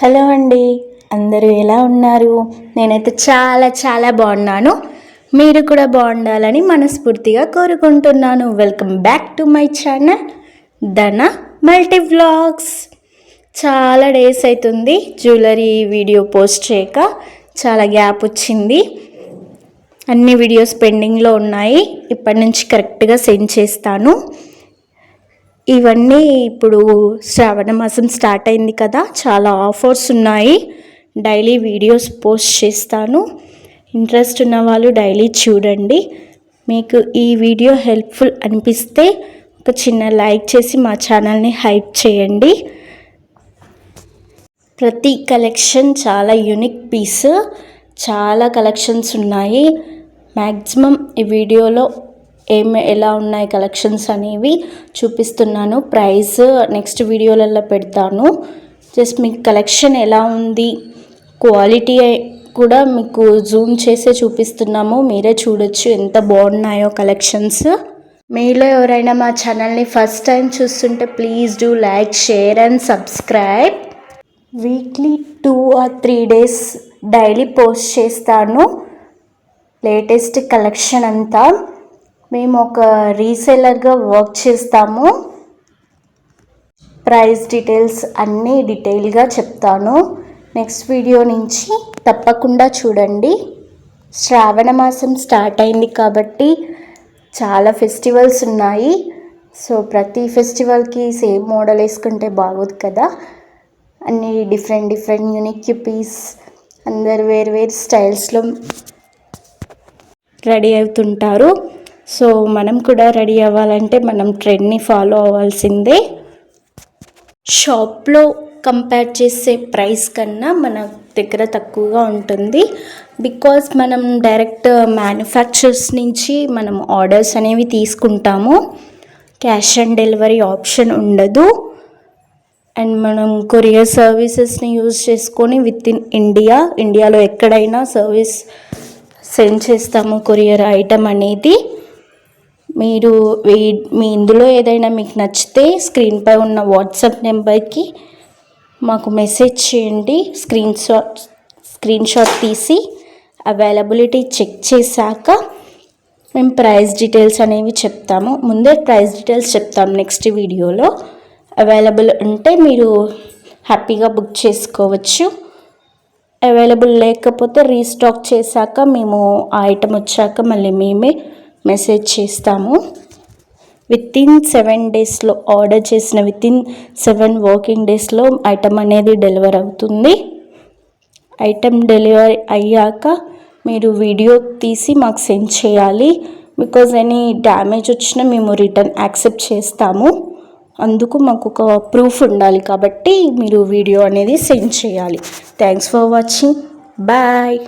Hello అండి, అందరూ ఎలా ఉన్నారు? నేనైతే చాలా బాగున్నాను. మీరు కూడా బాగుండాలని మనస్ఫూర్తిగా కోరుకుంటున్నాను. Welcome back to my channel ధన మల్టీ వ్లాగ్స్. చాలా డేస్ అవుతుంది జ్యువెలరీ వీడియో పోస్ట్ చేయక, చాలా గ్యాప్ వచ్చింది. అన్ని వీడియోస్ పెండింగ్లో ఉన్నాయి. ఇప్పటి నుంచి కరెక్ట్గా సెండ్ చేస్తాను. ఇవన్నీ ఇప్పుడు శ్రావణ మాసం స్టార్ట్ అయింది కదా, చాలా ఆఫర్స్ ఉన్నాయి. డైలీ వీడియోస్ పోస్ట్ చేస్తాను. ఇంట్రెస్ట్ ఉన్న వాళ్ళు డైలీ చూడండి. మీకు ఈ వీడియో హెల్ప్ఫుల్ అనిపిస్తే ఒక చిన్న లైక్ చేసి మా ఛానల్ని హైప్ చేయండి. ప్రతి కలెక్షన్ చాలా యూనిక్ పీస్, చాలా కలెక్షన్స్ ఉన్నాయి. మ్యాక్సిమం ఈ వీడియోలో ఎలా ఉన్నాయి కలెక్షన్స్ అనేవి చూపిస్తున్నాను. ప్రైస్ నెక్స్ట్ వీడియోలలో పెడతాను. జస్ట్ మీకు కలెక్షన్ ఎలా ఉంది, క్వాలిటీ కూడా మీకు జూమ్ చేసే చూపిస్తున్నాము. మీరే చూడొచ్చు ఎంత బాగున్నాయో కలెక్షన్స్. మీలో ఎవరైనా మా ఛానల్ని ఫస్ట్ టైం చూస్తుంటే please do like, share and subscribe. Weekly 2 or 3 days daily post చేస్తాను లేటెస్ట్ కలెక్షన్ అంతా. మేము ఒక రీసెలర్గా వర్క్ చేస్తాము. ప్రైస్ డీటెయిల్స్ అన్నీ డీటెయిల్గా చెప్తాను. నెక్స్ట్ వీడియో నుంచి తప్పకుండా చూడండి. శ్రావణ మాసం స్టార్ట్ అయింది కాబట్టి చాలా ఫెస్టివల్స్ ఉన్నాయి. సో ప్రతి ఫెస్టివల్కి సేమ్ మోడల్ వేసుకుంటే బాగోదు కదా. అన్నీ డిఫరెంట్ యూనిక్ పీస్, అందరు వేరు స్టైల్స్లో రెడీ అవుతుంటారు. సో మనం కూడా రెడీ అవ్వాలంటే మనం ట్రెండ్ని ఫాలో అవ్వాల్సిందే. షాప్లో కంపేర్ చేసే ప్రైస్ కన్నా మన దగ్గర తక్కువగా ఉంటుంది. బికాజ్ మనం డైరెక్ట్ మ్యానుఫ్యాక్చర్స్ నుంచి మనం ఆర్డర్స్ అనేవి తీసుకుంటాము. క్యాష్ ఆన్ డెలివరీ ఆప్షన్ ఉండదు. అండ్ మనం కొరియర్ సర్వీసెస్ని యూజ్ చేసుకొని విత్ ఇన్ ఇండియాలో ఎక్కడైనా సర్వీస్ సెండ్ చేస్తాము కొరియర్ ఐటమ్ అనేది. మీరు మీ ఇందులో ఏదైనా మీకు నచ్చితే స్క్రీన్పై ఉన్న వాట్సాప్ నెంబర్కి మాకు మెసేజ్ చేయండి. స్క్రీన్ షాట్ తీసి అవైలబిలిటీ చెక్ చేశాక మేము ప్రైస్ డీటెయిల్స్ అనేవి చెప్తాము. ముందే ప్రైస్ డీటెయిల్స్ చెప్తాము నెక్స్ట్ వీడియోలో. అవైలబుల్ ఉంటే మీరు హ్యాపీగా బుక్ చేసుకోవచ్చు. అవైలబుల్ లేకపోతే రీస్టాక్ చేశాక మేము ఆ ఐటమ్ వచ్చాక మళ్ళీ మేమే మెసేజ్ చేస్తాము. వితిన్ 7 daysలో ఆర్డర్ చేసిన వితిన్ 7 working daysలో ఐటమ్ అనేది డెలివర్ అవుతుంది. ఐటమ్ డెలివరీ అయ్యాక మీరు వీడియో తీసి మాకు సెండ్ చేయాలి. బికాజ్ ఎనీ డ్యామేజ్ వచ్చినా మేము రిటర్న్ యాక్సెప్ట్ చేస్తాము. అందుకు మాకు ఒక ప్రూఫ్ ఉండాలి కాబట్టి మీరు వీడియో అనేది సెండ్ చేయాలి. Thanks for watching. బాయ్.